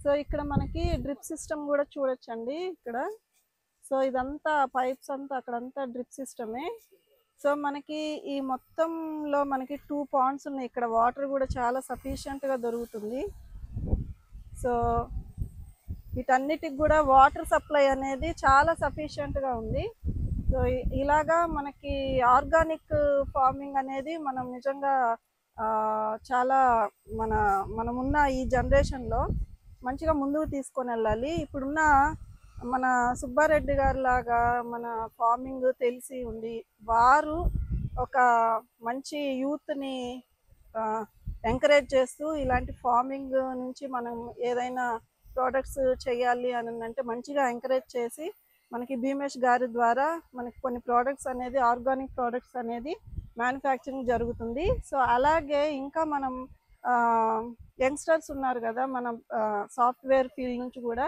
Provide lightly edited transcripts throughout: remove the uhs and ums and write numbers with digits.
So ఇక్కడ మనకి drip system కూడా చూడొచ్చండి ఇక్కడ. సో ఇదంతా పైప్స్ అంతా అక్కడంతా డ్రిప్ సిస్టమే. సో మనకి ఈ మొత్తంలో మనకి 2 పాండ్స్ ఉన్నాయి. ఇక్కడ వాటర్ కూడా చాలా సఫిషియెంట్గా దొరుకుతుంది. సో వీటన్నిటికి కూడా వాటర్ సప్లై అనేది చాలా సఫిషియెంట్గా ఉంది. సో ఇలాగా మనకి ఆర్గానిక్ ఫార్మింగ్ అనేది మనం నిజంగా చాలా మనమున్న ఈ జనరేషన్లో మంచిగా ముందుకు తీసుకొని వెళ్ళాలి. ఇప్పుడున్న మన సుబ్బారెడ్డి గారి లాగా మన ఫార్మింగ్ తెలిసి ఉండి వారు ఒక మంచి యూత్ని ఎంకరేజ్ చేస్తూ ఇలాంటి ఫార్మింగ్ నుంచి మనం ఏదైనా ప్రోడక్ట్స్ చేయాలి అని అంటే మంచిగా ఎంకరేజ్ చేసి మనకి భీమేష్ గారి ద్వారా మనకి కొన్ని ప్రోడక్ట్స్ అనేది ఆర్గానిక్ ప్రోడక్ట్స్ అనేది మ్యానుఫ్యాక్చరింగ్ జరుగుతుంది. సో అలాగే ఇంకా మనం యంగ్స్టర్స్ ఉన్నారు కదా మన సాఫ్ట్వేర్ ఫీల్డ్ నుంచి కూడా.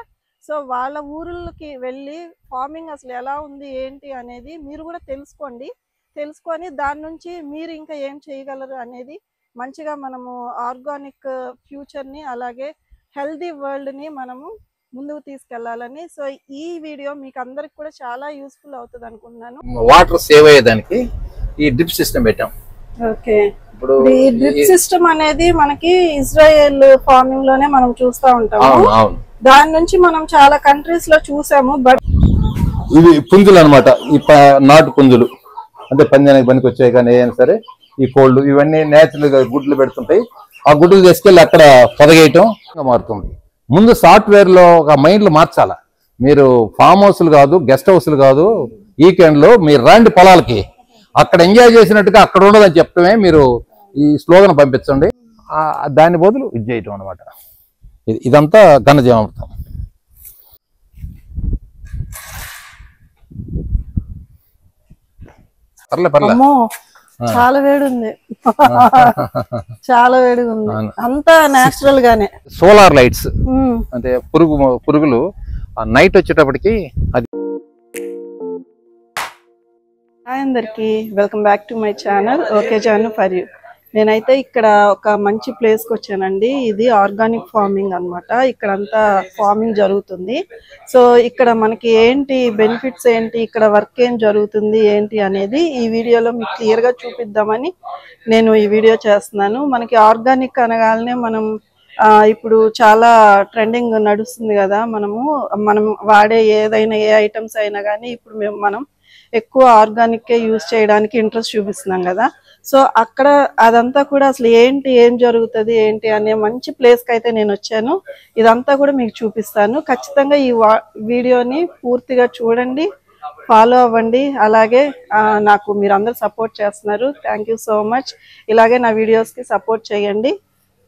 సో వాళ్ళ ఊళ్ళకి వెళ్ళి ఫార్మింగ్ అసలు ఎలా ఉంది ఏంటి అనేది మీరు కూడా తెలుసుకొని దాని నుంచి మీరు ఇంకా ఏం చేయగలరు అనేది మంచిగా మనము ఆర్గానిక్ ఫ్యూచర్ని అలాగే హెల్దీ వరల్డ్ని మనము ముందుకు తీసుకెళ్లాలని. సో ఈ వీడియో మీకు అందరికి కూడా చాలా యూస్ఫుల్ అవుతుంది అనుకుంటున్నాను. వాటర్ సేవ్ అయ్యేదానికి ఈ డ్రిప్ సిస్టమ్ పెట్టాం. ఓకే, ఇప్పుడు ఈ డ్రిప్ సిస్టమ్ అనేది మనకి ఇజ్రాయెల్ ఫార్మింగ్ లోనే మనం చూస్తూ ఉంటాము. దాని నుంచి మనం చాలా కంట్రీస్ లో చూసాము. బట్ ఇవి పుంజులు అనమాట, ఈ నాటు పుంజులు అంటే పందానికి పనికి వచ్చాయి. కానీ ఏదైనా సరే ఈ కోళ్ళు ఇవన్నీ నేచురల్ గా గుడ్లు పెడుతుంటాయి. ఆ గుడ్లు తీసుకెళ్ళి అక్కడ పొదగేయటం మారుతుంది. ముందు సాఫ్ట్వేర్ లో ఒక మైండ్లు మార్చాల. మీరు ఫామ్ హౌస్లు కాదు, గెస్ట్ హౌస్లు కాదు, వీకెండ్ లో మీరు రాండి పొలాలకి, అక్కడ ఎంజాయ్ చేసినట్టుగా అక్కడ ఉండదని చెప్పడమే మీరు ఈ స్లోగన్ పంపించండి. దాని బదులు ఇది చేయటం అనమాట. ఇదంతా ఘనజీవామృతం. చాలా వేడి ఉంది, చాలా వేడిగా ఉంది. అంతా నేచురల్ గానే. సోలార్ లైట్స్ అంటే పురుగులు నైట్ వచ్చేటప్పటికి అది. హాయ్ అందరికి, welcome back to my channel okay Janu for you. నేనైతే ఇక్కడ ఒక మంచి ప్లేస్కి వచ్చానండి. ఇది ఆర్గానిక్ ఫార్మింగ్ అనమాట. ఇక్కడంతా ఫార్మింగ్ జరుగుతుంది. సో ఇక్కడ మనకి ఏంటి బెనిఫిట్స్ ఏంటి, ఇక్కడ వర్క్ ఏం జరుగుతుంది ఏంటి అనేది ఈ వీడియోలో మీకు క్లియర్గా చూపిద్దామని నేను ఈ వీడియో చేస్తున్నాను. మనకి ఆర్గానిక్ అనగానే మనం ఇప్పుడు చాలా ట్రెండింగ్ నడుస్తుంది కదా. మనం వాడే ఏదైనా ఏ ఐటమ్స్ అయినా కానీ ఇప్పుడు మనం ఎక్కువ ఆర్గానిక్కే యూజ్ చేయడానికి ఇంట్రెస్ట్ చూపిస్తున్నాం కదా. సో అక్కడ అదంతా కూడా అసలు ఏం జరుగుతుంది ఏంటి అనే మంచి ప్లేస్కి అయితే నేను వచ్చాను. ఇదంతా కూడా మీకు చూపిస్తాను. ఖచ్చితంగా ఈ వీడియోని పూర్తిగా చూడండి, ఫాలో అవ్వండి. అలాగే నాకు మీరందరూ సపోర్ట్ చేస్తున్నారు, థ్యాంక్ యూ సో మచ్. ఇలాగే నా వీడియోస్కి సపోర్ట్ చేయండి.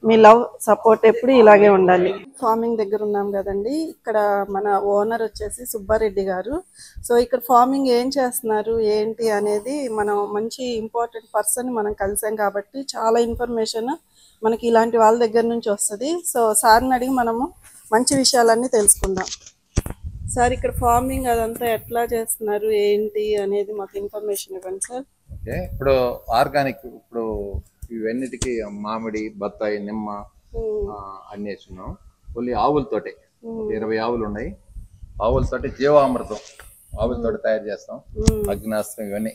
మీ లవ్ సపోర్ట్ ఎప్పుడు ఇలాగే ఉండాలి. ఫార్మింగ్ దగ్గర ఉన్నాం కదండి. ఇక్కడ మన ఓనర్ వచ్చేసి సుబ్బారెడ్డి గారు. సో ఇక్కడ ఫార్మింగ్ ఏం చేస్తున్నారు ఏంటి అనేది మనం మంచి ఇంపార్టెంట్ పర్సన్ మనం కలిసాం కాబట్టి చాలా ఇన్ఫర్మేషన్ మనకి ఇలాంటి వాళ్ళ దగ్గర నుంచి వస్తుంది. సో సార్ని అడిగి మనము మంచి విషయాలన్నీ తెలుసుకుందాం. సార్ ఇక్కడ ఫార్మింగ్ అదంతా ఎట్లా చేస్తున్నారు ఏంటి అనేది మాకు ఇన్ఫర్మేషన్ ఇవ్వండి సార్. ఓకే, ఇప్పుడు ఆర్గానిక్ ఇప్పుడు ఇవన్నిటికీ మామిడి, బత్తాయి, నిమ్మ అన్నీ వేస్తున్నాం. ఓన్లీ ఆవులతోటే 20 ఆవులు ఉన్నాయి. ఆవులతోటి జీవామృతం ఆవులతోటి తయారు చేస్తాం. అగ్నాస్త్రం ఇవన్నీ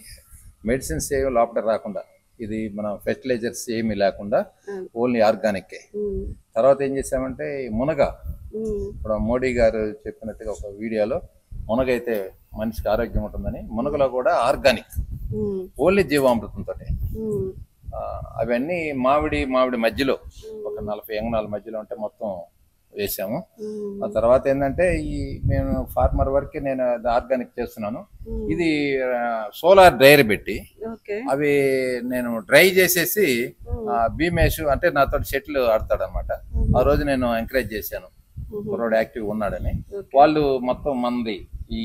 మెడిసిన్స్ ఏమి లోపల రాకుండా, ఇది మన ఫెర్టిలైజర్స్ ఏమీ లేకుండా ఓన్లీ ఆర్గానిక్. తర్వాత ఏం చేసామంటే మునగ, ఇప్పుడు మోడీ గారు చెప్పినట్టుగా ఒక వీడియోలో మునగ అయితే మనిషికి ఆరోగ్యం ఉంటుందని మునగలో కూడా ఆర్గానిక్ ఓన్లీ జీవామృతంతో. అవన్నీ మామిడి మధ్యలో ఒక 40 ఎంగనాల మధ్యలో ఉంటే మొత్తం వేసాము. ఆ తర్వాత ఏంటంటే మేము ఫార్మర్ వరకే నేను ఆర్గానిక్ చేస్తున్నాను. ఇది సోలార్ డ్రైయర్ పెట్టి అవి నేను డ్రై చేసేసి భీమేష్ అంటే నాతో షెటిల్ ఆడతాడు అనమాట. ఆ రోజు నేను ఎంకరేజ్ చేశాను, కుర్రోడు యాక్టివ్ ఉన్నాడని. వాళ్ళు మొత్తం మంది ఈ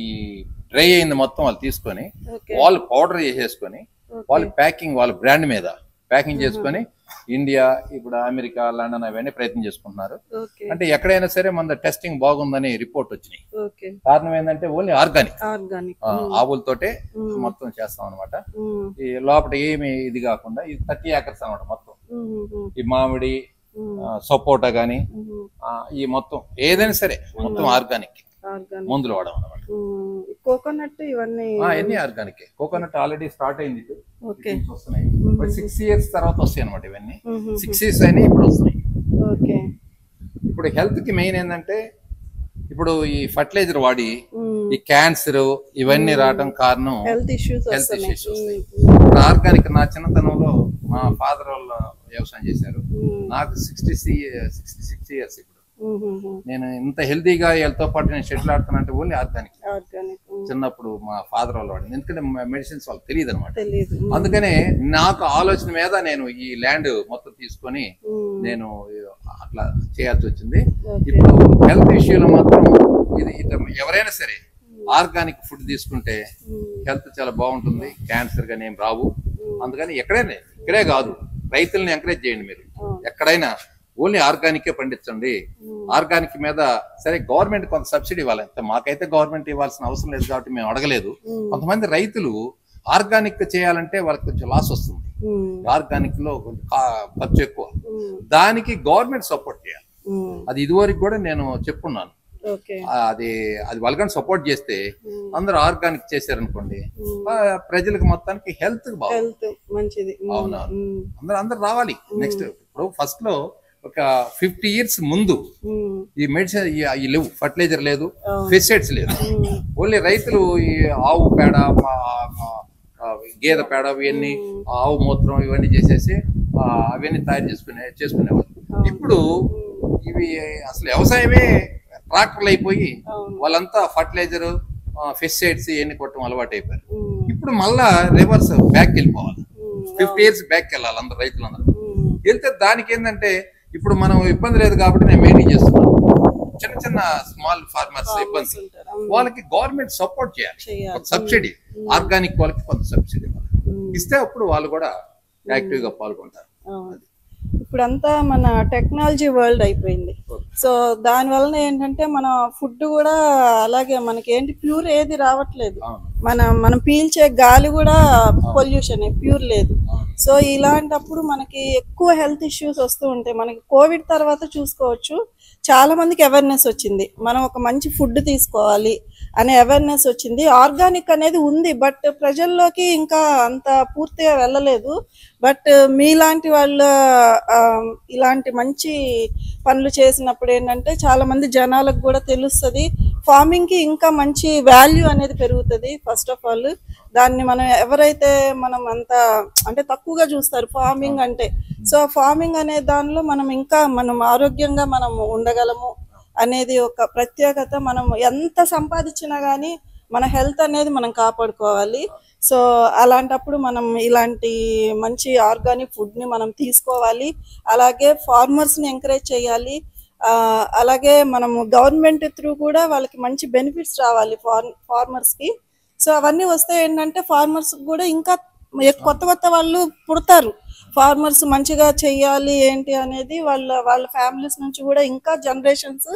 డ్రై అయింది మొత్తం వాళ్ళు తీసుకొని వాళ్ళు పౌడర్ చేసేసుకొని వాళ్ళు ప్యాకింగ్ వాళ్ళ బ్రాండ్ మీద ప్యాకింగ్ చేసుకొని ఇండియా, ఇప్పుడు అమెరికా, లండన్ అవన్నీ ప్రయత్నం చేసుకుంటున్నారు. అంటే ఎక్కడైనా సరే మన టెస్టింగ్ బాగుందని రిపోర్ట్ వచ్చినాయి. కారణం ఏంటంటే ఓన్లీ ఆర్గానిక్ ఆవులతోటే మొత్తం చేస్తాం అనమాట. ఈ లోపల ఏమి ఇది కాకుండా ఇది 30 acres అనమాట మొత్తం. ఈ మామిడి, సపోటా కానీ ఈ మొత్తం ఏదైనా సరే మొత్తం ఆర్గానిక్ మందులు వాడడం అన్నమాట. కోకోనట్ ఇవన్నీ ఆర్గానిక్. కోకోనట్ ఆల్రెడీ స్టార్ట్ అయింది, వస్తున్నాయి. 6 years తర్వాత వస్తాయి అనమాట. ఇవన్నీ 6 years అయినా ఇప్పుడు వస్తున్నాయి. ఇప్పుడు హెల్త్ కి మెయిన్ ఏంటంటే ఇప్పుడు ఈ ఫర్టిలైజర్ వాడి ఈ క్యాన్సర్ ఇవన్నీ రావడం కారణం హెల్త్ ఇష్యూస్ వస్తాయి. ఇప్పుడు ఆర్గానిక్ నా చిన్నతనంలో మా ఫాదర్ వాళ్ళు వ్యవసాయం చేశారు. నాకు 66 years. ఇప్పుడు నేను ఇంత హెల్తీగా వీళ్ళతో పాటు నేను షెటిల్ ఆడుతున్నా అంటే ఓన్లీ ఆర్గానిక్. చిన్నప్పుడు మా ఫాదర్ వాళ్ళు వాడింది, ఎందుకంటే మెడిసిన్స్ వాళ్ళకి తెలియదు అనమాట. అందుకనే నాకు ఆలోచన మీద నేను ఈ ల్యాండ్ మొత్తం తీసుకొని నేను అట్లా చేయాల్సి వచ్చింది. ఇప్పుడు హెల్త్ ఇష్యూలో మాత్రం ఇది ఎవరైనా సరే ఆర్గానిక్ ఫుడ్ తీసుకుంటే హెల్త్ చాలా బాగుంటుంది, క్యాన్సర్ గానీ ఏం రావు. అందుకని ఎక్కడైనా, ఇక్కడే కాదు, రైతుల్ని ఎంకరేజ్ చేయండి. మీరు ఎక్కడైనా ఓన్లీ ఆర్గానికే పండించండి. ఆర్గానిక్ మీద సరే గవర్నమెంట్ కొంత సబ్సిడీ ఇవ్వాలి, మాకైతే గవర్నమెంట్ ఇవ్వాల్సిన అవసరం లేదు కాబట్టి మేము అడగలేదు. కొంతమంది రైతులు ఆర్గానిక్ చేయాలంటే వాళ్ళకి కొంచెం లాస్ వస్తుంది, ఆర్గానిక్ లో ఖర్చు ఎక్కువ, దానికి గవర్నమెంట్ సపోర్ట్ చేయాలి. అది ఇదివరకు కూడా నేను చెప్పున్నాను. అది వాళ్ళకని సపోర్ట్ చేస్తే అందరూ ఆర్గానిక్ చేశారనుకోండి, ప్రజలకు మొత్తానికి హెల్త్ బాగుంది. అవునా, అందరూ రావాలి. నెక్స్ట్ ఇప్పుడు ఫస్ట్ లో ఒక 50 years ముందు ఈ మెడిసిన్ ఈ లేవు, ఫర్టిలైజర్ లేదు, పెస్టిసైడ్స్ లేదు. ఓన్లీ రైతులు ఈ ఆవు పేడ, గేదె పేడ, ఇవన్నీ ఆవు మూత్రం ఇవన్నీ చేసేసి అవన్నీ తయారు చేసుకునేవాళ్ళు. ఇప్పుడు ఇవి అసలు వ్యవసాయమే ట్రాక్టర్లు అయిపోయి వాళ్ళంతా ఫర్టిలైజర్, పెస్టిసైడ్స్ ఇవన్నీ కొట్టడం అలవాటు అయిపోయారు. ఇప్పుడు మళ్ళా రివర్స్ బ్యాక్ వెళ్ళిపోవాలి, 50 years బ్యాక్ వెళ్ళాలి అందరు రైతులందరూ. వెళ్తే దానికి ఏంటంటే ఇప్పుడు మనం ఇబ్బంది లేదు కాబట్టి నేను మెయింటైన్ చేస్తున్నాను. చిన్న చిన్న స్మాల్ ఫార్మర్స్ ఇబ్బంది, వాళ్ళకి గవర్నమెంట్ సపోర్ట్ చేయాలి. సబ్సిడీ ఆర్గానిక్ వాళ్ళకి కొంత సబ్సిడీ ఇస్తే అప్పుడు వాళ్ళు కూడా యాక్టివ్ గా పాల్గొంటారు. ఇప్పుడంతా మన టెక్నాలజీ వరల్డ్ అయిపోయింది. సో దాని వలన ఏంటంటే మన ఫుడ్ కూడా అలాగే మనకి ఏంటి ప్యూర్ ఏది రావట్లేదు. మనం పీల్చే గాలి కూడా పొల్యూషన్, ప్యూర్ లేదు. సో ఇలాంటప్పుడు మనకి ఎక్కువ హెల్త్ ఇష్యూస్ వస్తూ ఉంటాయి. మనకి కోవిడ్ తర్వాత చూసుకోవచ్చు, చాలా మందికి అవేర్నెస్ వచ్చింది, మనం ఒక మంచి ఫుడ్ తీసుకోవాలి అనే అవేర్నెస్ వచ్చింది. ఆర్గానిక్ అనేది ఉంది, బట్ ప్రజల్లోకి ఇంకా అంత పూర్తిగా వెళ్ళలేదు. బట్ మీలాంటి వాళ్ళ ఇలాంటి మంచి పనులు చేసినప్పుడు ఏంటంటే చాలా మంది జనాలకు కూడా తెలుస్తుంది, ఫార్మింగ్ కి ఇంకా మంచి వాల్యూ అనేది పెరుగుతుంది. ఫస్ట్ ఆఫ్ ఆల్ దాన్ని మనం ఎవరైతే మనం అంతా అంటే తక్కువగా చూస్తారు ఫార్మింగ్ అంటే, సో ఫార్మింగ్ అనే దానిలో మనం ఇంకా మనం ఆరోగ్యంగా మనం ఉండగలము అనేది ఒక ప్రత్యేకత. మనం ఎంత సంపాదించినా కానీ మన హెల్త్ అనేది మనం కాపాడుకోవాలి. సో అలాంటప్పుడు మనం ఇలాంటి మంచి ఆర్గానిక్ ఫుడ్ ని మనం తీసుకోవాలి. అలాగే ఫార్మర్స్ ని ఎంకరేజ్ చేయాలి. అలాగే మనము గవర్నమెంట్ త్రూ కూడా వాళ్ళకి మంచి బెనిఫిట్స్ రావాలి ఫార్మర్స్ కి. సో అవన్నీ వస్తే ఏంటంటే ఫార్మర్స్ కూడా ఇంకా కొత్త వాళ్ళు పుడతారు. ఫార్మర్స్ మంచిగా చెయ్యాలి ఏంటి అనేది వాళ్ళ ఫ్యామిలీస్ నుంచి కూడా ఇంకా జనరేషన్స్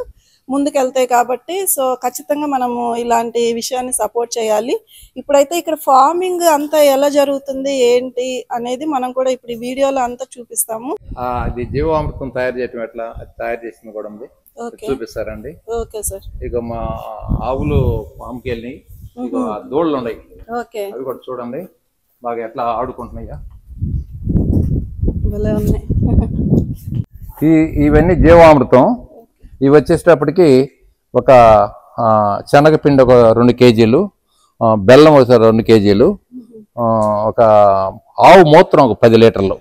ముందుకెళ్తాయి కాబట్టి సో ఖచ్చితంగా మనము ఇలాంటి విషయాన్ని సపోర్ట్ చేయాలి. ఇప్పుడైతే ఇక్కడ ఫార్మింగ్ అంతా ఎలా జరుగుతుంది ఏంటి అనేది మనం కూడా ఇప్పుడు ఈ వీడియోలో అంతా చూపిస్తాము. అది జీవామృతం తయారు చేయడం ఎట్లా, అది తయారు చేసింది కూడా ఉంది, చూపిస్తారండి. Okay sir. ఇక మా ఆవులు ఫామ్కి వెళ్ళి దూడలు ఉన్నాయి, అవి కూడా చూడండి బాగా ఎట్లా ఆడుకుంటున్నాయా. ఇవన్నీ జీవామృతం. ఇవి వచ్చేటప్పటికి ఒక శనగపిండి ఒక 2 kgs, బెల్లం ఒక 2 kgs, ఒక ఆవు మూత్రం ఒక 10 లీటర్లు,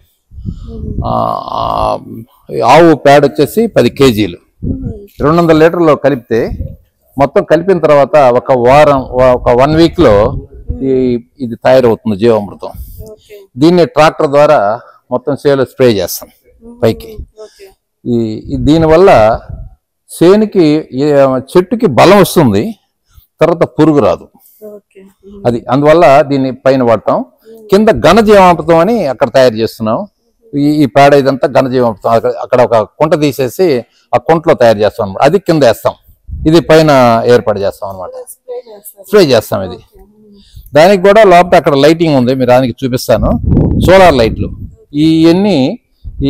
ఆవు పేడ వచ్చేసి 10 kgs, 200 లీటర్లు కలిపితే మొత్తం కలిపిన తర్వాత ఒక 1 week లో ఇది తయారవుతుంది జీవామృతం. దీన్ని ట్రాక్టర్ ద్వారా మొత్తం చేలో స్ప్రే చేస్తాం పైకి. దీనివల్ల చేనుకి చెట్టుకి బలం వస్తుంది, తర్వాత పురుగు రాదు. అది అందువల్ల దీన్ని పైన వాడతాం. కింద ఘనజీవామృతం అని అక్కడ తయారు చేస్తున్నాం. ఈ పేడ ఇదంతా ఘనజీవామృతం. అక్కడ ఒక కుంట తీసేసి ఆ కుంటలో తయారు చేస్తాం అనమాట. అది కింద వేస్తాం, ఇది పైన ఏర్పాటు చేస్తాం అనమాట. స్ప్రే చేస్తాం ఇది. దానికి కూడా లోపల అక్కడ లైటింగ్ ఉంది, మీరు దానికి చూపిస్తాను. సోలార్ లైట్లు. ఇవన్నీ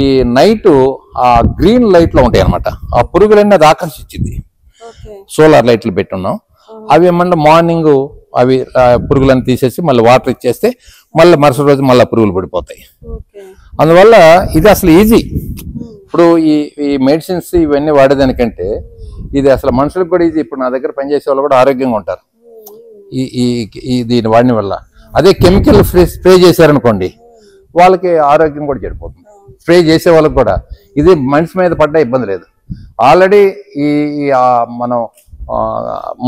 ఈ నైట్ ఆ గ్రీన్ లైట్ లో ఉంటాయి అనమాట. ఆ పురుగులన్నీ అది ఆకర్షించింది. సోలార్ లైట్లు పెట్టున్నాం. అవి ఏమన్నా మార్నింగ్ అవి పురుగులను తీసేసి మళ్ళీ వాటర్ ఇచ్చేస్తే మళ్ళీ మరుసటి రోజు మళ్ళీ పురుగులు పడిపోతాయి. అందువల్ల ఇది అసలు ఈజీ. ఇప్పుడు ఈ మెడిసిన్స్ ఇవన్నీ వాడేదానికంటే ఇది అసలు మనుషులకు కూడా ఈజీ. ఇప్పుడు నా దగ్గర పనిచేసే వాళ్ళు కూడా ఆరోగ్యంగా ఉంటారు దీన్ని వాడిన వల్ల. అదే కెమికల్ స్ప్రే చేశారనుకోండి, వాళ్ళకి ఆరోగ్యం కూడా చెడిపోతుంది. స్ప్రే చేసే వాళ్ళకి కూడా ఇది మనిషి మీద పడ్డా ఇబ్బంది లేదు. ఆల్రెడీ మనం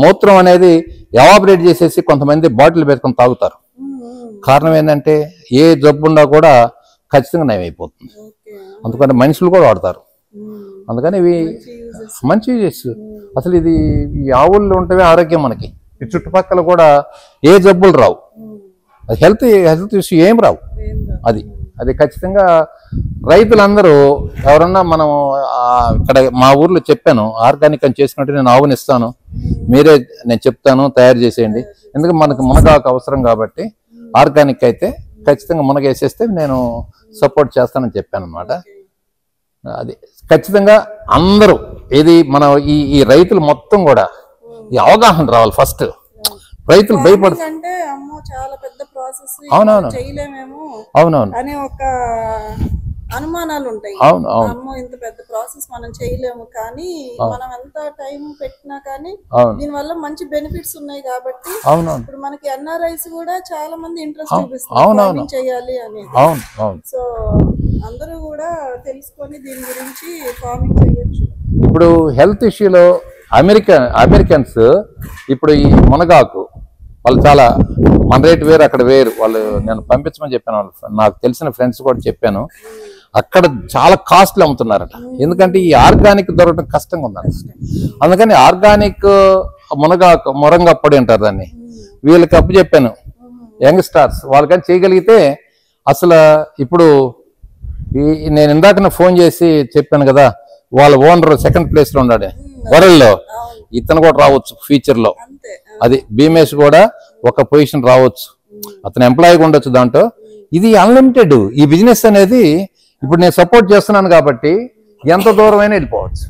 మూత్రం అనేది ఎవాపరేట్ చేసేసి కొంతమంది బాటిల్ పెట్టుకొని తాగుతారు. కారణం ఏంటంటే ఏ జబ్బున్నా కూడా ఖచ్చితంగా నయం అయిపోతుంది. అందుకని మనుషులు కూడా వాడతారు. అందుకని ఇవి మంచి యూజెస్. అసలు ఇది ఈ ఆవుల్లో ఉంటేనే ఆరోగ్యం మనకి. ఈ చుట్టుపక్కల కూడా ఏ జబ్బులు రావు, హెల్త్ ఇష్యూ ఏం రావు. అది ఖచ్చితంగా రైతులందరూ ఎవరన్నా మనం ఇక్కడ మా ఊర్లో చెప్పాను, ఆర్గానిక్ అని చేసుకుంటే నేను ఆవుని ఇస్తాను, మీరే నేను చెప్తాను తయారు చేసేయండి. ఎందుకంటే మనకు మునగాకు అవసరం కాబట్టి ఆర్గానిక్ అయితే ఖచ్చితంగా మునగేసేస్తే నేను సపోర్ట్ చేస్తానని చెప్పాను అనమాట. అది ఖచ్చితంగా అందరూ ఇది మన ఈ రైతులు మొత్తం కూడా ఈ అవగాహన రావాలి. ఫస్ట్ రైతులు భయపడుతుంది. అవునవును అవునవును అనే ఒక అనుమానాలు ఉంటాయి. అమ్మో ఇంత పెద్ద ప్రాసెస్ మనం చేయలేము, కానీ మనం ఎంత టైం పెట్టినా కానీ దీని వల్ల మంచి బెనిఫిట్స్ ఉన్నాయి కాబట్టి ఇప్పుడు మనకి ఎన్ఆర్ఐస్ కూడా చాలా మంది ఇంట్రెస్ట్ చూపిస్తారు చేయాలి అని. సో అందరూ కూడా తెలుసుకొని దీని గురించి ఫార్మింగ్ చేయొచ్చు. ఇప్పుడు హెల్త్ ఇష్యూలో అమెరికన్స్ ఇప్పుడు ఈ మునగాకు వాళ్ళు చాలా మన రేటు వేరు అక్కడ వేరు. వాళ్ళు నేను పంపించమని చెప్పాను, నాకు తెలిసిన ఫ్రెండ్స్ కూడా చెప్పాను. అక్కడ చాలా కాస్ట్లీ అమ్ముతున్నారట. ఎందుకంటే ఈ ఆర్గానిక్ దొరకడం కష్టంగా ఉందండి. అందుకని ఆర్గానిక్ మురంగప్పొడి అంటారు దాన్ని. వీళ్ళకి అప్పు చెప్పాను, యంగ్ స్టార్స్ వాళ్ళకని చేయగలిగితే అసలు ఇప్పుడు నేను ఇందాక ఫోన్ చేసి చెప్పాను కదా, వాళ్ళ ఓనర్ సెకండ్ ప్లేస్ లో ఉన్నాడు వరల్డ్ లో. ఇతను కూడా రావచ్చు ఫ్యూచర్ లో. అది భీమేష్ కూడా ఒక పొజిషన్ రావచ్చు, అతను ఎంప్లాయీగా ఉండొచ్చు దాంట్లో. ఇది అన్లిమిటెడ్ ఈ బిజినెస్ అనేది. ఇప్పుడు నేను సపోర్ట్ చేస్తున్నాను కాబట్టి ఎంత దూరమైనా వెళ్ళిపోవచ్చు.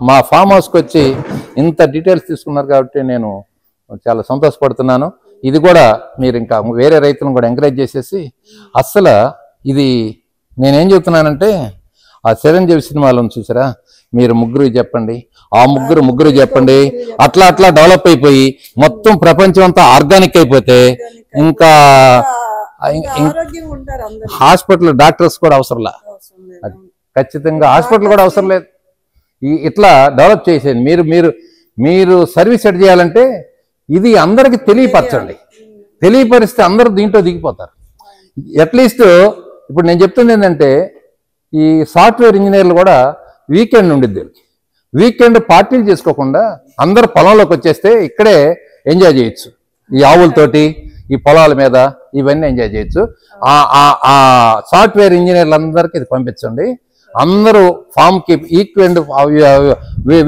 మా ఫామ్ హౌస్కి వచ్చి ఇంత డీటెయిల్స్ తీసుకున్నారు కాబట్టి నేను చాలా సంతోషపడుతున్నాను. ఇది కూడా మీరు ఇంకా వేరే రైతులను కూడా ఎంకరేజ్ చేసేసి అస్సలు ఇది నేనేం చెప్తున్నానంటే ఆ చిరంజీవి సినిమాలో చూసారా, మీరు ముగ్గురు చెప్పండి, ఆ ముగ్గురు చెప్పండి, అట్లా డెవలప్ అయిపోయి మొత్తం ప్రపంచం అంతా ఆర్గానిక్ అయిపోతే ఇంకా హాస్పిటల్ డాక్టర్స్ కూడా అవసరం లేదు. ఖచ్చితంగా హాస్పిటల్ కూడా అవసరం లేదు. ఇట్లా డెవలప్ చేసేది మీరు సర్వీస్ ఎడ్ చేయాలంటే ఇది అందరికి తెలియపరచండి. తెలియపరిస్తే అందరూ దీంట్లో దిగిపోతారు. అట్లీస్ట్ ఇప్పుడు నేను చెప్తుంది ఏంటంటే ఈ సాఫ్ట్వేర్ ఇంజనీర్లు కూడా వీకెండ్ ఉండిద్ది. వీకెండ్ పార్టీలు చేసుకోకుండా అందరు పొలంలోకి వచ్చేస్తే ఇక్కడే ఎంజాయ్ చేయొచ్చు. ఈ ఆవులతోటి ఈ పొలాల మీద ఇవన్నీ ఎంజాయ్ చేయొచ్చు. ఆ సాఫ్ట్వేర్ ఇంజనీర్లందరికీ ఇది పంపించండి. అందరూ ఫామ్కి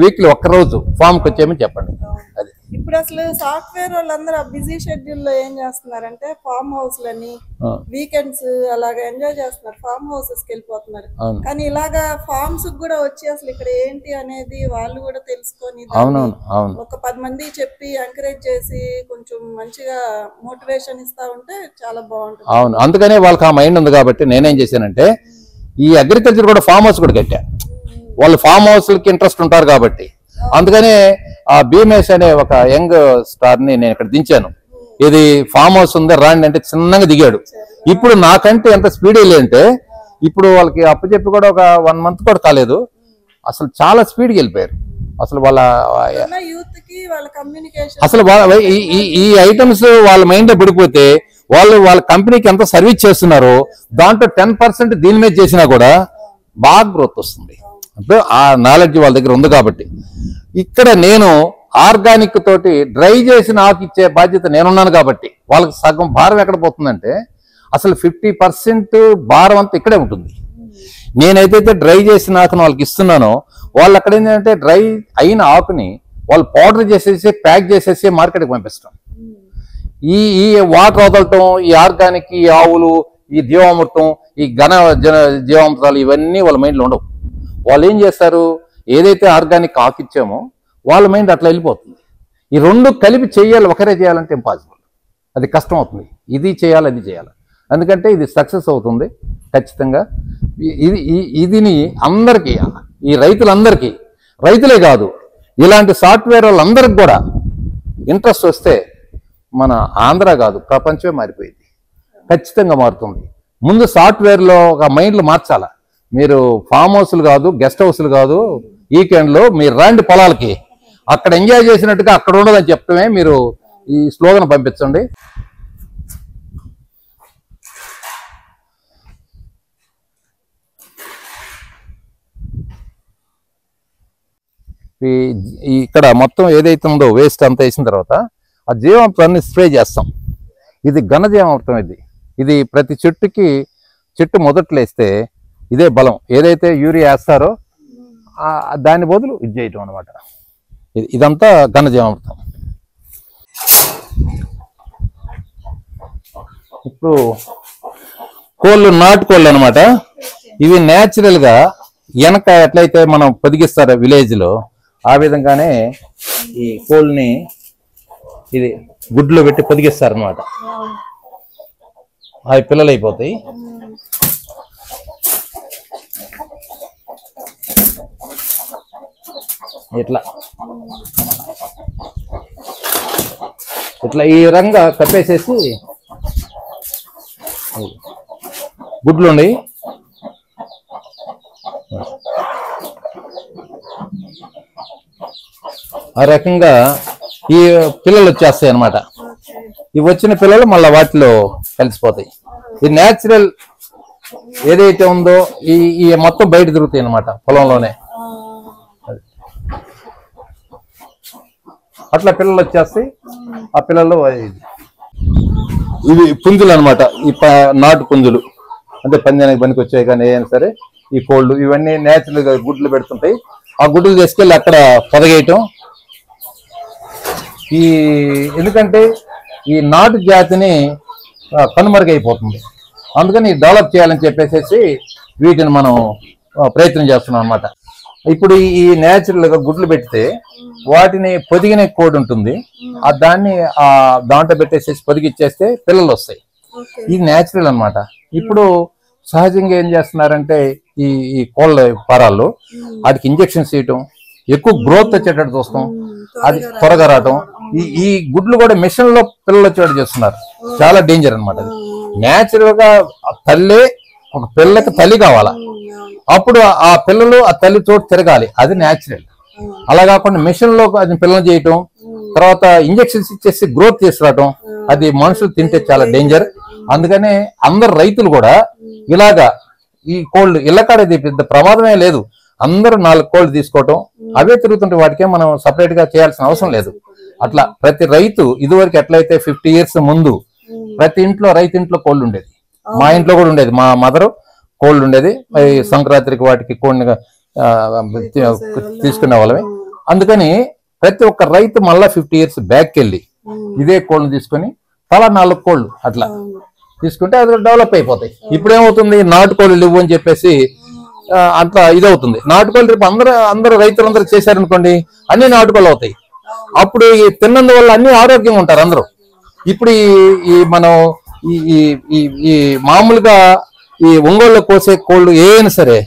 వీక్లీ ఒక్కరోజు ఫామ్కి వచ్చేయమని చెప్పండి. అది ఇప్పుడు అసలు సాఫ్ట్వేర్ వాళ్ళందరూ ఆ బిజీ షెడ్యూల్ లో ఏం చేస్తున్నారంటే ఫామ్ హౌస్ లని వీకెండ్స్ అలాగా ఎంజాయ్ చేస్తున్నారు, ఫామ్ హౌసెస్ కి వెళ్ళిపోతున్నారు. కానీ ఇలాగా ఫార్మ్స్ కూడా వచ్చి అసలు ఇక్కడ ఏంటి అనేది వాళ్ళు కూడా తెలుసుకొని ఒక 10 మంది చెప్పి ఎంకరేజ్ చేసి కొంచెం మంచిగా మోటివేషన్ ఇస్తా ఉంటే చాలా బాగుంటుంది. అవును, అందుకనే వాళ్ళకి ఆ మైండ్ ఉంది కాబట్టి నేనేం చేశానంటే ఈ అగ్రికల్చర్ కూడా ఫామ్ హౌస్ కూడా కట్టా. వాళ్ళు ఫామ్ హౌస్లకి ఇంట్రెస్ట్ ఉంటారు కాబట్టి అందుకనే ఆ భీమేష్ అనే ఒక యంగ్ స్టార్ ని నేను ఇక్కడ దించాను. ఇది ఫామ్ హౌస్ ఉందా రాండి అంటే చిన్నగా దిగాడు. ఇప్పుడు నాకంటే ఎంత స్పీడ్ వెళ్ళంటే ఇప్పుడు వాళ్ళకి అప్పచెప్పి కూడా ఒక 1 మంత్ కూడా కాలేదు, అసలు చాలా స్పీడ్కి వెళ్ళిపోయారు. అసలు అసలు ఈ ఐటమ్స్ వాళ్ళ మైండ్ పడిపోతే వాళ్ళ కంపెనీకి ఎంత సర్వీస్ చేస్తున్నారో దాంట్లో 10% దీని మీద చేసినా కూడా బాగా గ్రోత్ వస్తుంది. అంటే ఆ నాలెడ్జ్ వాళ్ళ దగ్గర ఉంది కాబట్టి ఇక్కడ నేను ఆర్గానిక్ తోటి డ్రై చేసి నాకు ఇచ్చే బాధ్యత నేనున్నాను కాబట్టి వాళ్ళకి సగం భారం ఎక్కడ పోతుందంటే అసలు 50% భారం అంతా ఇక్కడే ఉంటుంది. నేనైతే డ్రై చేసి నాకు వాళ్ళకి ఇస్తున్నానో వాళ్ళు అక్కడ ఏంటంటే డ్రై అయిన ఆకుని వాళ్ళు పౌడర్ చేసేసి ప్యాక్ చేసేసి మార్కెట్కి పంపిస్తాం. ఈ వాటర్ వదలటం, ఈ ఆర్గానిక్, ఈ ఆవులు, ఈ జీవామృతం, ఈ ఘన జీవామృతాలు ఇవన్నీ వాళ్ళ మైండ్లో ఉండవు. వాళ్ళు ఏం చేస్తారు, ఏదైతే ఆర్గానిక్ ఆకు ఇచ్చామో వాళ్ళ మైండ్ అట్లా వెళ్ళిపోతుంది. ఈ రెండు కలిపి చేయాలి, ఒకరే చేయాలంటే ఇంపాసిబుల్, అది కష్టం అవుతుంది. ఇది చేయాలి, అది చేయాలి. ఎందుకంటే ఇది సక్సెస్ అవుతుంది ఖచ్చితంగా. ఇదిని అందరికీ, ఈ రైతులందరికీ, రైతులే కాదు ఇలాంటి సాఫ్ట్వేర్ వాళ్ళందరికి కూడా ఇంట్రెస్ట్ వస్తే మన ఆంధ్ర కాదు ప్రపంచమే మారిపోయింది, ఖచ్చితంగా మారుతుంది. ముందు సాఫ్ట్వేర్లో ఒక మైండ్లు మార్చాల. మీరు ఫామ్ హౌస్లు కాదు, గెస్ట్ హౌస్లు కాదు, వీకెండ్లో మీరు రాండి పొలాలకి, అక్కడ ఎంజాయ్ చేసినట్టుగా అక్కడ ఉండదని చెప్తామే. మీరు ఈ స్లోగన్ పంపించండి. ఇక్కడ మొత్తం ఏదైతే ఉందో వేస్ట్ అంతా వేసిన తర్వాత ఆ జీవామృతాన్ని స్ప్రే చేస్తాం. ఇది ఘనజీవామృతం. ఇది ప్రతి చెట్టు మొదట్లో వేస్తే ఇదే బలం. ఏదైతే యూరియా వేస్తారో దాని బదులు ఇది చేయటం అనమాట. ఇదంతా ఘనజీవామృతం. ఇప్పుడు కోళ్ళు, నాటుకోళ్ళు అనమాట. ఇవి న్యాచురల్ గా వెనక ఎట్లయితే మనం పొదిగిస్తారో విలేజ్ లో, ఆ విధంగానే ఈ కోళ్ళని ఇది గుడ్లో పెట్టి పొదిగిస్తారు అనమాట. అవి పిల్లలు అయిపోతాయి. ఇట్లా ఈ రంగా కప్పేసేసి గుడ్లు ఉన్నాయి. ఆ రకంగా ఈ పిల్లలు వచ్చేస్తాయి అన్నమాట. ఇవి వచ్చిన పిల్లలు మళ్ళీ వాటిలో కలిసిపోతాయి. ఈ న్యాచురల్ ఏదైతే ఉందో ఈ మొత్తం బయట తిరుగుతాయి అన్నమాట పొలంలోనే. అట్లా పిల్లలు వచ్చేస్తాయి. ఆ పిల్లలు ఇవి పుంజులు అనమాట. ఈ నాటు పుంజులు అంటే పందానికి పనికి వచ్చాయి. కానీ ఏదైనా సరే ఈ కోళ్ళు ఇవన్నీ న్యాచురల్ గా గుడ్లు పెడుతుంటాయి. ఆ గుడ్లు తీసుకెళ్ళి అక్కడ పొదగేయటం. ఎందుకంటే ఈ నాటు జాతిని కనుమరుగైపోతుంది. అందుకని డెవలప్ చేయాలని చెప్పేసి వీటిని మనం ప్రయత్నం చేస్తున్నాం అనమాట. ఇప్పుడు ఈ న్యాచురల్ గా గుడ్లు పెడితే వాటిని పొదిగిన కోడి ఉంటుంది, దాన్ని దాంట్లో పెట్టేసేసి పొదిగిచ్చేస్తే పిల్లలు వస్తాయి. ఇది న్యాచురల్ అనమాట. ఇప్పుడు సహజంగా ఏం చేస్తున్నారంటే ఈ కోళ్ళ ఫారాల్లో వాటికి ఇంజక్షన్స్ ఇవ్వటం, ఎక్కువ గ్రోత్ వచ్చేటట్టు చూస్తాం, అది త్వరగా రావటం. ఈ గుడ్లు కూడా మిషన్ లో పిల్లలు వచ్చేటట్టు చేస్తున్నారు. చాలా డేంజర్ అనమాట. అది న్యాచురల్ గా తల్లి, ఒక పిల్లకి తల్లి కావాలా, అప్పుడు ఆ పిల్లలు ఆ తల్లి చోటు తిరగాలి, అది న్యాచురల్. అలా కాకుండా మిషన్ లో అది పిల్లలు చేయటం, తర్వాత ఇంజక్షన్స్ ఇచ్చేసి గ్రోత్ తీసుకురావటం, అది మనుషులు తింటే చాలా డేంజర్. అందుకనే అందరు రైతులు కూడా ఇలాగా ఈ కోళ్ళు ఇళ్ళకాడేది పెద్ద ప్రమాదమే లేదు. అందరూ 4 కోళ్ళు తీసుకోవటం, అవే తిరుగుతుంటే వాటికే మనం సపరేట్ గా చేయాల్సిన అవసరం లేదు. అట్లా ప్రతి రైతు ఇదివరకు ఎట్లయితే 50 years ముందు ప్రతి ఇంట్లో రైతు కోళ్ళు ఉండేది. మా ఇంట్లో కూడా ఉండేది. మా మదరు కోళ్ళు ఉండేది. సంక్రాంతికి వాటికి కోడిని తీసుకునే వాళ్ళమే. అందుకని ప్రతి ఒక్క రైతు మళ్ళా 50 years బ్యాక్ వెళ్ళి ఇదే కోళ్ళని తీసుకొని తలా 4 కోళ్ళు అట్లా తీసుకుంటే అది డెవలప్ అయిపోతాయి. ఇప్పుడు ఏమవుతుంది, నాటుకోళ్ళు లేవు అని చెప్పేసి అట్లా ఇదవుతుంది. నాటుకోళ్ళు రేపు అందరూ రైతులందరూ చేశారనుకోండి, అన్ని నాటుకోళ్ళు అవుతాయి. అప్పుడు ఈ తిన్నందువల్ల అన్ని ఆరోగ్యంగా ఉంటారు అందరూ. ఇప్పుడు మనం ఈ మామూలుగా ఈ ఒంగోళ్ళలో కోసే కోళ్ళు ఏదైనా సరే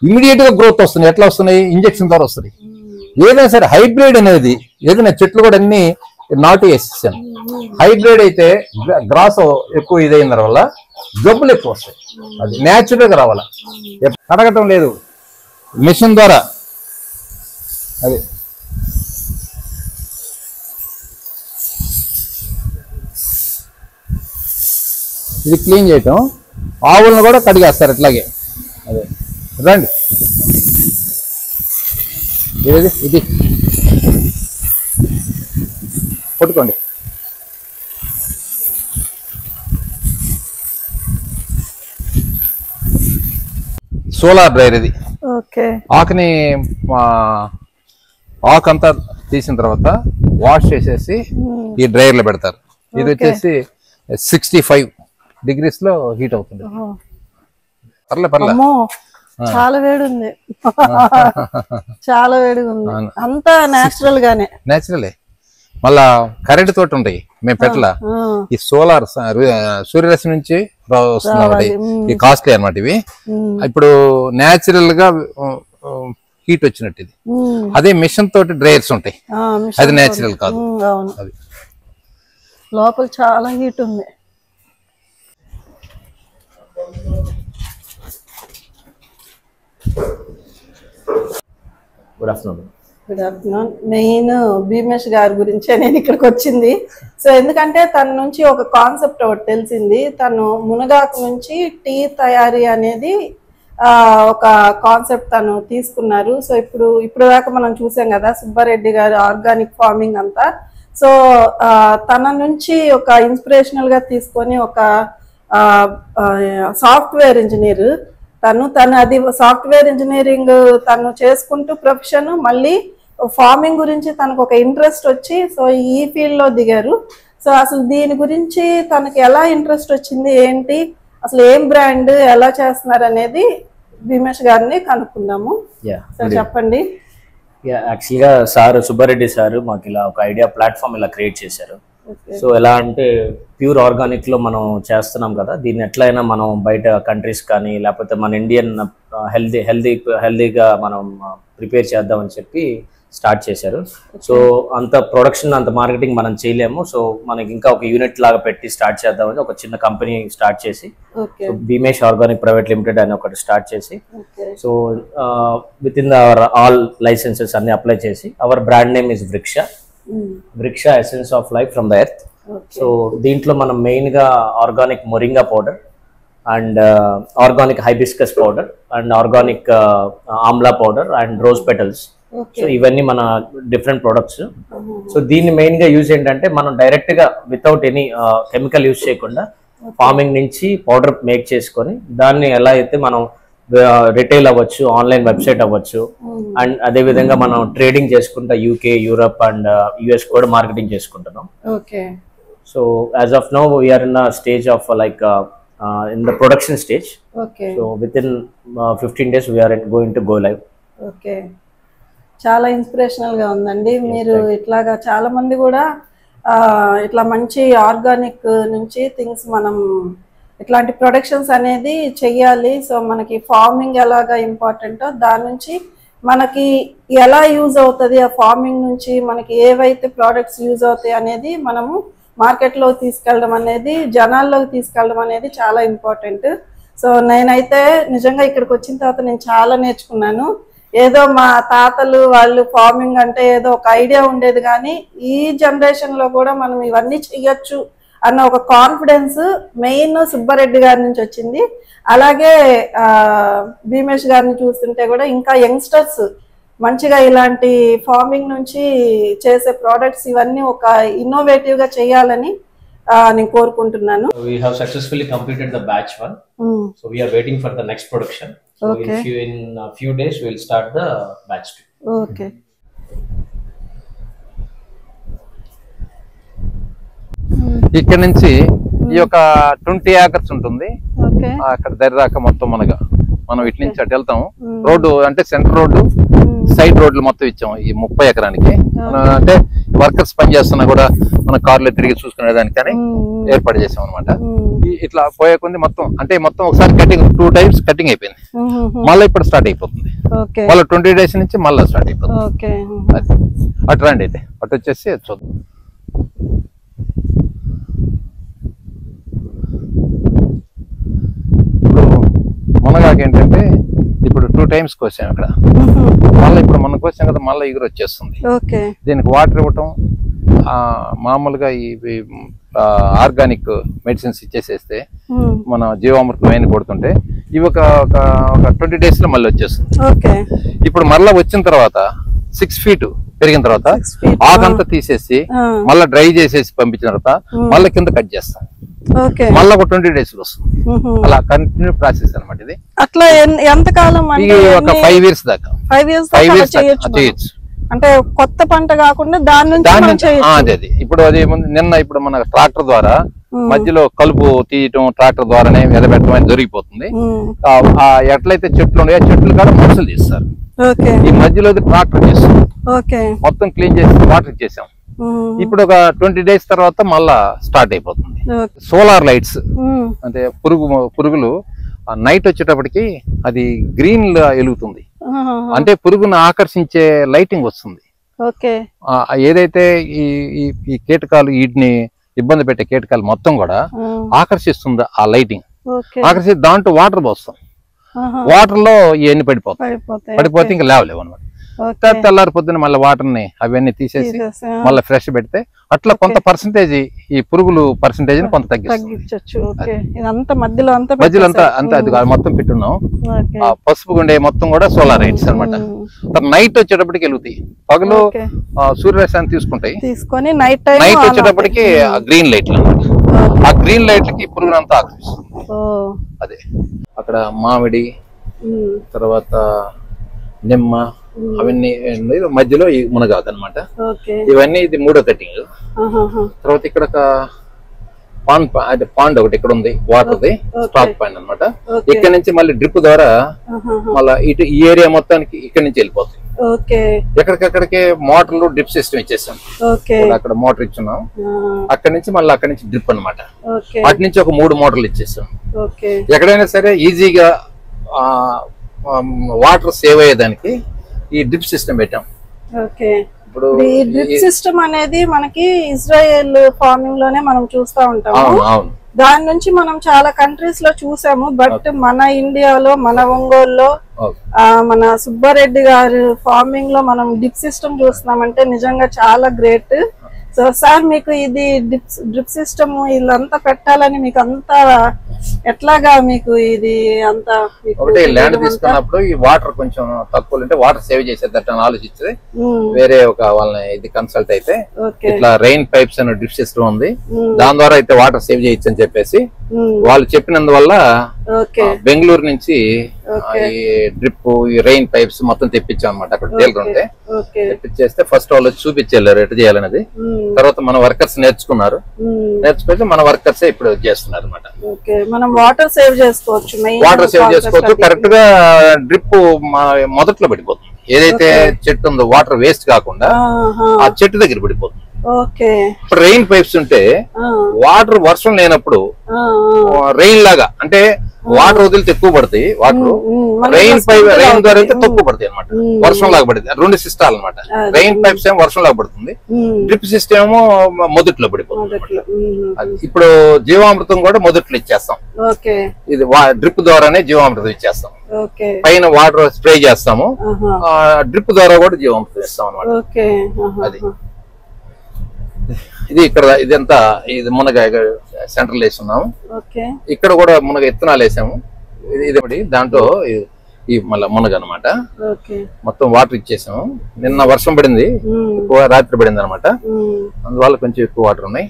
ఇమీడియట్ గా గ్రోత్ వస్తున్నాయి. ఎట్లా వస్తున్నాయి? ఇంజక్షన్ ద్వారా వస్తున్నాయి. ఏదైనా సరే హైబ్రిడ్ అనేది ఏదైనా చెట్లు కూడా అన్ని నాటు వేసేసాను. హైబ్రిడ్ అయితే గ్రాస్ ఎక్కువ ఇదైన వల్ల జబ్బులు ఎక్కువ వస్తాయి. అది న్యాచురల్ గా రావాలా, కడగటం లేదు, మిషన్ ద్వారా. అది ఇది క్లీన్ చేయటం. ఆవులను కూడా కడిగేస్తారు ఇట్లాగే. అదే రండి, ఇది పట్టుకోండి. సోలార్ డ్రైర్ ఇది. ఆకుని ఆకంతా తీసిన తర్వాత వాష్ చేసేసి ఈ డ్రైర్ లో పెడతారు. ఇది వచ్చేసి 65 degrees లో హీట్ అవుతుంది. పర్లే చాలా వేడి ఉంది. చాలా వేడిగా ఉంది. అంతా నేచురల్ గానే. నేచురలే. మళ్ళా కరెంట్ తోటి ఉంటాయి మేము పెట్టలా. ఈ సోలార్ సూర్యరశ్మి నుంచి వస్తున్నాయి. ఈ కాస్ట్లీ అన్నమాట ఇవి. ఇప్పుడు నేచురల్ గా హీట్ వచ్చినట్టు ఇది. అదే మిషన్ తోటి డ్రైయర్స్ ఉంటాయి, అది నేచురల్ కాదు. అది లోపల చాలా హీట్ ఉంది. Good afternoon. Good afternoon. Main Bhimesh గారి గురించే నేను ఇక్కడికి వచ్చింది. సో ఎందుకంటే తన నుంచి ఒక కాన్సెప్ట్ ఒకటి తెలిసింది. తను మునగాకు నుంచి టీ తయారీ అనేది ఒక కాన్సెప్ట్ తను తీసుకున్నారు. సో ఇప్పుడు దాకా మనం చూసాం కదా సుబ్బారెడ్డి గారు ఆర్గానిక్ ఫార్మింగ్ అంతా. సో తన నుంచి ఒక ఇన్స్పిరేషనల్ గా తీసుకొని ఒక సాఫ్ట్వేర్ ఇంజనీర్ తను అది సాఫ్ట్వేర్ ఇంజనీరింగ్ తను చేసుకుంటూ ప్రొఫెషన్, మళ్ళీ ఫార్మింగ్ గురించి తనకు ఒక ఇంట్రెస్ట్ వచ్చి సో ఈ ఫీల్డ్ లో దిగారు. సో అసలు దీని గురించి తనకి ఎలా ఇంట్రెస్ట్ వచ్చింది, ఏంటి అసలు ఏం బ్రాండ్ ఎలా చేస్తున్నారు అనేది భీమేష్ గారిని కనుక్కుందాము. సో చెప్పండి. యాక్చువల్గా సార్ సుబ్బారెడ్డి సార్ మాకు ఇలా ఒక ఐడియా ప్లాట్ఫామ్ ఇలా క్రియేట్ చేశారు. సో ఎలా అంటే ప్యూర్ ఆర్గానిక్ లో మనం చేస్తున్నాం కదా, దీన్ని ఎట్లయినా మనం బయట కంట్రీస్ కానీ లేకపోతే మన ఇండియన్ హెల్దీగా మనం ప్రిపేర్ చేద్దామని చెప్పి స్టార్ట్ చేశారు. సో అంత ప్రొడక్షన్ అంత మార్కెటింగ్ మనం చేయలేము. సో మనకి ఇంకా ఒక యూనిట్ లాగా పెట్టి స్టార్ట్ చేద్దామని ఒక చిన్న కంపెనీ స్టార్ట్ చేసి భీమేష్ ఆర్గానిక్ ప్రైవేట్ లిమిటెడ్ అని ఒకటి స్టార్ట్ చేసి so with in all licences అన్ని అప్లై చేసి అవర్ బ్రాండ్ నేమ్ ఇస్ వృక్ష essence of life from the earth. So దీంట్లో మనం మెయిన్ గా organic moringa powder and organic hibiscus powder and organic Amla powder and rose petals. So ఇవన్నీ మన different products. So దీన్ని main గా use ఏంటంటే మనం డైరెక్ట్ గా వితౌట్ ఎనీ కెమికల్ యూజ్ చేయకుండా ఫార్మింగ్ నుంచి పౌడర్ మేక్ చేసుకొని దాన్ని ఎలా అయితే మనం రిటైల్ అవ్వచ్చు, ఆన్లైన్ వెబ్సైట్ అవ్వచ్చు, అండ్ అదే విధంగా మనం ట్రేడింగ్ చేసుకుంటా యూకే, యూరప్ అండ్ యుఎస్ కూడా మార్కెటింగ్ చేసుకుంటున్నాం. So as of now we are in stage of like in the production stage. So within 15 days we are going to go live. Okay, చాలా inspirational గా ఉందండి. మీరు ఇట్లాగా చాలా మంది కూడా ఇట్లా మంచి ఆర్గానిక్ నుంచి థింగ్స్ మనం ఇట్లాంటి ప్రొడక్షన్స్ అనేది చెయ్యాలి. సో మనకి ఫార్మింగ్ ఎలాగా ఇంపార్టెంటో దాని నుంచి మనకి ఎలా యూజ్ అవుతుంది, ఆ ఫార్మింగ్ నుంచి మనకి ఏవైతే ప్రోడక్ట్స్ యూజ్ అవుతాయి అనేది మనము మార్కెట్లో తీసుకెళ్ళడం అనేది, జనాల్లోకి తీసుకెళ్ళడం అనేది చాలా ఇంపార్టెంట్. సో నేనైతే నిజంగా ఇక్కడికి వచ్చిన తర్వాత నేను చాలా నేర్చుకున్నాను. ఏదో మా తాతలు వాళ్ళు ఫార్మింగ్ అంటే ఏదో ఒక ఐడియా ఉండేది, కానీ ఈ జనరేషన్ లో కూడా మనం ఇవన్నీ చెయ్యొచ్చు అన్న ఒక కాన్ఫిడెన్స్ మెయిన్ సుబ్బారెడ్డి గారి నుంచి వచ్చింది. అలాగే భీమేష్ గారిని చూస్తుంటే కూడా ఇంకా యంగ్స్టర్స్ మంచిగా ఇలాంటి ఫార్మింగ్ నుంచి చేసే ప్రోడక్ట్స్ ఇవన్నీ ఒక ఇన్నోవేటివ్ గా చేయాలని నేను కోరుకుంటున్నాను. We have successfully completed the batch 1. So we are waiting for the next production. So in a few days we will start the batch 2. Okay. ఇక్కడ నుంచి ఈ యొక్క 20 acres ఉంటుంది. అక్కడ దరిదాకా మొత్తం మనం ఇటు నుంచి అటు వెళ్తాం. రోడ్డు అంటే సెంటర్ రోడ్డు, సైడ్ రోడ్లు మొత్తం ఇచ్చాము ఈ 30 ఎకరానికి. అంటే వర్కర్స్ పని చేస్తున్నా కూడా మన కార్లో తిరిగి చూసుకునే దానికని ఏర్పాటు చేసాం అనమాట. ఇట్లా పోయే కొంది మొత్తం ఒకసారి కటింగ్ 2 times కటింగ్ అయిపోయింది. మళ్ళీ ఇప్పుడు స్టార్ట్ అయిపోతుంది. మళ్ళీ 20 days నుంచి మళ్ళీ స్టార్ట్ అయిపోతుంది. అటు రండి, అయితే అటు వచ్చేసి చూద్దాం. మునగాకు ఏంటంటే ఇప్పుడు 2 times కోసాం అక్కడ. మళ్ళీ ఇప్పుడు మనం కోసాం కదా, మళ్ళీ ఎగురు వచ్చేస్తుంది. దీనికి వాటర్ ఇవ్వటం, మామూలుగా ఈ ఆర్గానిక్ మెడిసిన్స్ ఇచ్చేసేస్తే మన జీవామృతం అయిన కొడుతుంటే ఇవి ఒక 20 days లో మళ్ళీ వచ్చేస్తుంది. ఇప్పుడు మళ్ళీ వచ్చిన తర్వాత 6 feet పెరిగిన తర్వాత ఆకంతా తీసేసి మళ్ళీ డ్రై చేసేసి పంపించిన తర్వాత మళ్ళీ కింద కట్ చేస్తాం. మళ్ళీ ఒక 20 days లో వస్తుంది. అలా కంటిన్యూ ప్రాసెస్ అనమాట ఇది. అట్లా ఎంత కాలం? ఒక 5 years దాకా. 5 years చేయొచ్చు. అంటే కొత్త పంట కాకుండా దాని నుంచి అదే ఇప్పుడు అది నిన్న ఇప్పుడు మన ట్రాక్టర్ ద్వారా మధ్యలో కలుపు తీయటం ట్రాక్టర్ ద్వారానే ఎదబెట్టడం అనేది జరిగిపోతుంది. ఎట్లయితే చెట్లు ఉన్నాయో చెట్లు కూడా మనుషులు తీస్తారు. ఈ మధ్యలో ట్రాక్టర్ చేస్తుంది, మొత్తం క్లీన్ చేసి వాటర్ ఇచ్చేసాం. ఇప్పుడు ఒక 20 days తర్వాత మళ్ళా స్టార్ట్ అయిపోతుంది. సోలార్ లైట్స్ అంటే పురుగులు నైట్ వచ్చేటప్పటికి అది గ్రీన్ గా వెలుగుతుంది, అంటే పురుగును ఆకర్షించే లైటింగ్ వస్తుంది. ఏదైతే ఈ కీటకాలు వీటిని ఇబ్బంది పెట్టే కీటకాలు మొత్తం కూడా ఆకర్షిస్తుంది ఆ లైటింగ్. ఆకర్షిస్తే దాంట్లో వాటర్ పోస్తాం, వాటర్ లో ఇవన్నీ పడిపోతే ఇంకా లేవలేవు అనమాట. తెల్లారి పొద్దున మళ్ళీ వాటర్ ని అవన్నీ తీసేసి మళ్ళీ ఫ్రెష్ పెడితే అట్లా కొంత పర్సంటేజ్ ఈ పురుగులు పర్సంటేజ్ కొంత తగ్గించచ్చు. మధ్యలో అంతా అది మొత్తం పెట్టున్నాం. పసుపు గుండే మొత్తం కూడా సోలార్ లైట్స్ అనమాట. నైట్ వచ్చేటప్పటికి వెలుగుతాయి, పగలు సూర్యరశ్మి తీసుకుంటాయి, నైట్ వచ్చేటప్పటికి గ్రీన్ లైట్లు అనమాట. ఆ గ్రీన్ లైట్లకి పురుగులంతా ఆకర్షిస్తుంది. అదే అక్కడ మామిడి, తర్వాత నిమ్మ, అవన్నీ మధ్యలో ఈ మునగాకు అనమాట. ఇవన్నీ ఇది 3వ కటింగ్. తర్వాత ఇక్కడ పాండ్ ఒకటి ఇక్కడ ఉంది, వాటర్ది స్టాక్ పాండ్ అనమాట. ఇక్కడ నుంచి మళ్ళీ డ్రిప్ ద్వారా మళ్ళీ ఇటు ఈ ఏరియా మొత్తానికి ఇక్కడ నుంచి వెళ్ళిపోతాయి. ఎక్కడికక్కడికి మోటార్లు డ్రిప్ సిస్టమ్ ఇచ్చేసాం. అక్కడ మోటార్ ఇచ్చున్నాం, అక్కడి నుంచి డ్రిప్ అనమాట. అటు నుంచి ఒక 3 మోటార్లు ఇచ్చేసాం. ఎక్కడైనా సరే ఈజీగా వాటర్ సేవ్ అయ్యేదానికి ఈ డ్రిప్ సిస్టమ్ పెట్టాం. ఇప్పుడు ఈ డ్రిప్ సిస్టమ్ అనేది మనకి ఇజ్రాయెల్ ఫార్మింగ్ లోనే మనం చూస్తా ఉంటాము. దాని నుంచి మనం చాలా కంట్రీస్ లో చూసాము. బట్ మన ఇండియాలో, మన ఒంగోలులో, మన సుబ్బారెడ్డి గారు ఫార్మింగ్ లో మనం డ్రిప్ సిస్టమ్ చూస్తున్నామంటే నిజంగా చాలా గ్రేట్. సో సార్, మీకు ఇది డ్రిప్ సిస్టమ్ ఇదంతా పెట్టాలని మీకు అంతా ఎట్లాగా మీకు ఇది అంతా? ఒకటి ల్యాండ్ తీసుకున్నప్పుడు ఈ వాటర్ కొంచెం తక్కువ ఉంటే వాటర్ సేవ్ చేసేదట్టు ఆలోచించి వేరే ఒక వాళ్ళని ఇది కన్సల్ట్ అయితే ఇట్లా రెయిన్ పైప్స్ అనే డ్రిప్ సిస్టమ్ ఉంది, దాని ద్వారా అయితే వాటర్ సేవ్ చేయొచ్చు అని చెప్పేసి వాళ్ళు చెప్పినందువల్ల బెంగళూరు నుంచి ఈ డ్రిప్ ఈ రెయిన్ పైప్స్ మొత్తం తెప్పించాం అనమాట. అక్కడ డీలర్ ఉంటే తెప్పించేస్తే ఫస్ట్ వాళ్ళు చూపించారు ఎట్లా చేయాలనేది. తర్వాత మన వర్కర్స్ నేర్చుకున్నారు, నేర్చుకుంటే మన వర్కర్స్ ఇప్పుడు చేస్తున్నారు అనమాట. మనం వాటర్ సేవ్ చేసుకోవచ్చు. కరెక్ట్ గా డ్రిప్ మొదట్లో పడిపోతుంది, ఏదైతే చెట్టు ఉందో వాటర్ వేస్ట్ కాకుండా ఆ చెట్టు దగ్గర పడిపోతుంది. ఇప్పుడు రెయిన్ పైప్స్ ఉంటే వాటర్ వర్షం లేనప్పుడు రెయిన్ లాగా అంటే వాటర్ వదిలితే ఎక్కువ పడతాయి, వాటర్ రెయిన్ ద్వారా అయితే తక్కువ పడతాయి అనమాట, వర్షం లాగా పడుతుంది. 2 సిస్టాలు అనమాట. రెయిన్ పైప్స్ ఏమో వర్షం లాగా పడుతుంది, డ్రిప్ సిస్టమ్ ఏమో మొదట్లో పడిపోతుంది. ఇప్పుడు జీవామృతం కూడా మొదట్లో ఇచ్చేస్తాం, ఇది డ్రిప్ ద్వారానే జీవామృతం ఇచ్చేస్తాం. పైన వాటర్ స్ప్రే చేస్తాము, డ్రిప్ ద్వారా కూడా జీవామృతం ఇస్తాం అనమాట. అది ఇది ఇక్కడ ఇదంతా ఇది మునగ సెంట్రల్ వేస్తున్నాము. ఇక్కడ కూడా మునగ ఇత్తనాలు వేసాము. ఇది దాంట్లో ఈ మళ్ళీ మునగ అనమాట. మొత్తం వాటర్ ఇచ్చేసాము. నిన్న వర్షం పడింది, ఎక్కువ రాత్రి పడింది అనమాట, అందువల్ల కొంచెం ఎక్కువ వాటర్ ఉన్నాయి.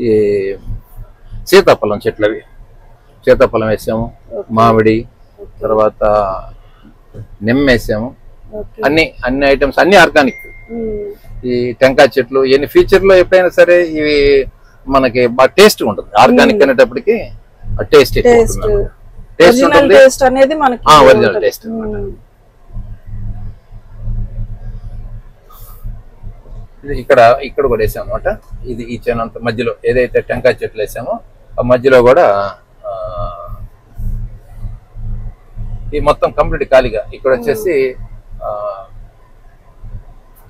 ఈ సీతాఫలం చెట్లు అవి సీతాఫలం వేసాము, మామిడి, తర్వాత నిమ్మ వేసాము. అన్ని ఐటమ్స్ అన్ని ఆర్గానిక్. ఈ టెంకాయ చెట్లు ఎన్ని ఫ్యూచర్ లో ఎప్పుడైనా సరే ఇవి మనకి బాగా టేస్ట్ ఉంటుంది. ఆర్గానిక్ అనేటప్పటికి టేస్ట్ ఉంటుంది, ఒరిజినల్ టేస్ట్. ఇక్కడ కూడా వేసాం అనమాట. ఇది ఈ చేనంత మధ్యలో ఏదైతే టెంకాయ చెట్లు వేసామో ఆ మధ్యలో కూడా ఈ మొత్తం కంప్లీట్ ఖాళీగా ఇక్కడ వచ్చేసి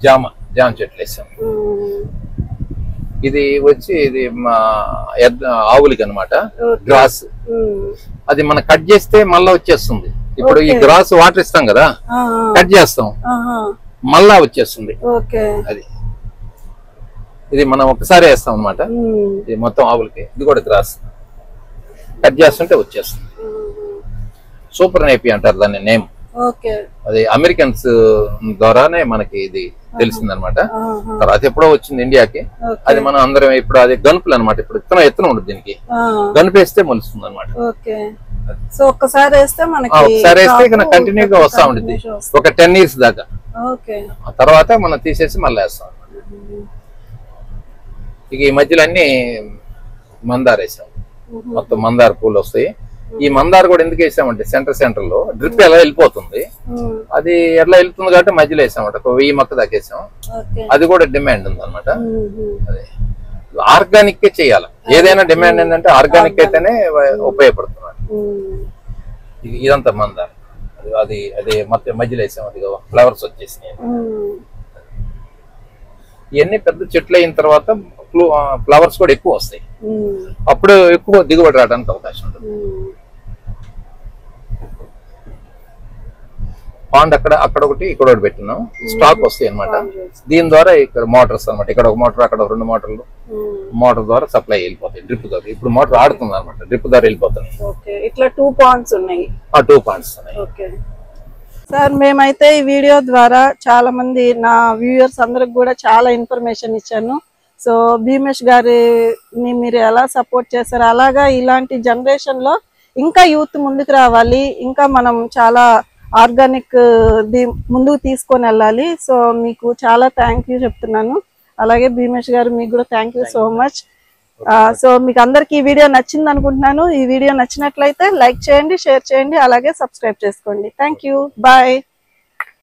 జామ చెట్లు వేసాం. ఇది వచ్చి ఇది మా ఆవులకి అనమాట గ్రాస్. అది మనం కట్ చేస్తే మళ్ళా వచ్చేస్తుంది. ఇప్పుడు ఈ గ్రాస్ వాటర్ ఇస్తాం కదా, కట్ చేస్తాం మళ్ళా వచ్చేస్తుంది. అది ఇది మనం ఒకసారి వేస్తాం అనమాట. ఇది మొత్తం ఆవులకి. ఇది కూడా గ్రాస్ కట్ చేస్తుంటే వచ్చేస్తుంది. సూపర్ నేపీ అంటారు దాన్ని నేమ్. అది అమెరికన్స్ ద్వారానే మనకి ఇది తెలిసిందనమాట. తర్వాత ఎప్పుడో వచ్చింది ఇండియాకి. అది మనం అందరం ఇప్పుడు అది గనుపులు అనమాట. ఇప్పుడు ఎత్తనం ఉండదు దీనికి, గనుపేస్తే మొలుస్తుంది అనమాట. ఒకసారి వేస్తే కంటిన్యూగా వస్తా ఉంటుంది ఒక 10 years దాకా. ఆ తర్వాత మనం తీసేసి మళ్ళీ వేస్తాం. ఇక ఈ మధ్యలో అన్ని మందార వేసాం. మొత్తం మందార పూలు వస్తాయి. ఈ మందార కూడా ఎందుకు వేసామంటే సెంటర్ లో డ్రిప్ ఎలా వెళ్ళిపోతుంది, అది ఎట్లా వెళ్తుంది కాబట్టి మధ్యలో వేసామంట. 1000 మొక్క దాకా వేసాం. అది కూడా డిమాండ్ ఉంది అనమాట. అదే ఆర్గానిక్ చేయాలి. ఏదైనా డిమాండ్ ఏంటంటే ఆర్గానిక్ అయితేనే ఉపయోగపడుతున్నాడు. ఇదంతా మందార. అది అదే మొత్తం మధ్యలో వేసాం. అది ఫ్లవర్స్ వచ్చేసినాయి. ఇవన్నీ పెద్ద చెట్లు అయిన తర్వాత ఫ్లవర్స్ కూడా ఎక్కువ వస్తాయి. అప్పుడు ఎక్కువ దిగుబడి రావడానికి అవకాశం ఉంటుంది. పాండ్ అక్కడ ఒకటి ఇక్కడ ఒకటి పెట్టినాం. స్టాక్ వస్తాయి అనమాట. దీని ద్వారా ఇక్కడ మోటార్స్ అనమాట. ఇక్కడ ఒక మోటార్, అక్కడ 2 మోటార్లు. మోటార్ ద్వారా సప్లై వెళ్ళిపోతాయి డ్రిప్ ద్వారా. ఇప్పుడు మోటార్ ఆడుతుంది అనమాట. డ్రిప్ ద్వారా వెళ్ళిపోతుంది. ఇట్లా 2 పాండ్స్ ఉన్నాయి. 2 పాండ్స్ ఉన్నాయి. సార్ మేమైతే ఈ వీడియో ద్వారా చాలా మంది నా వ్యూయర్స్ అందరికి కూడా చాలా ఇన్ఫర్మేషన్ ఇచ్చాను. సో భీమేష్ గారిని మీరు ఎలా సపోర్ట్ చేశారు, అలాగా ఇలాంటి జనరేషన్ లో ఇంకా యూత్ ముందుకు రావాలి, ఇంకా మనం చాలా ఆర్గానిక్ ముందుకు తీసుకొని వెళ్ళాలి. సో మీకు చాలా థ్యాంక్ యూ చెప్తున్నాను. అలాగే భీమేష్ గారు మీకు కూడా thank you so much. So మీకు అందరికి ఈ వీడియో నచ్చింది అనుకుంటున్నాను. ఈ వీడియో నచ్చినట్లయితే లైక్ చేయండి, షేర్ చేయండి, అలాగే సబ్స్క్రైబ్ చేసుకోండి. Thank you. బాయ్.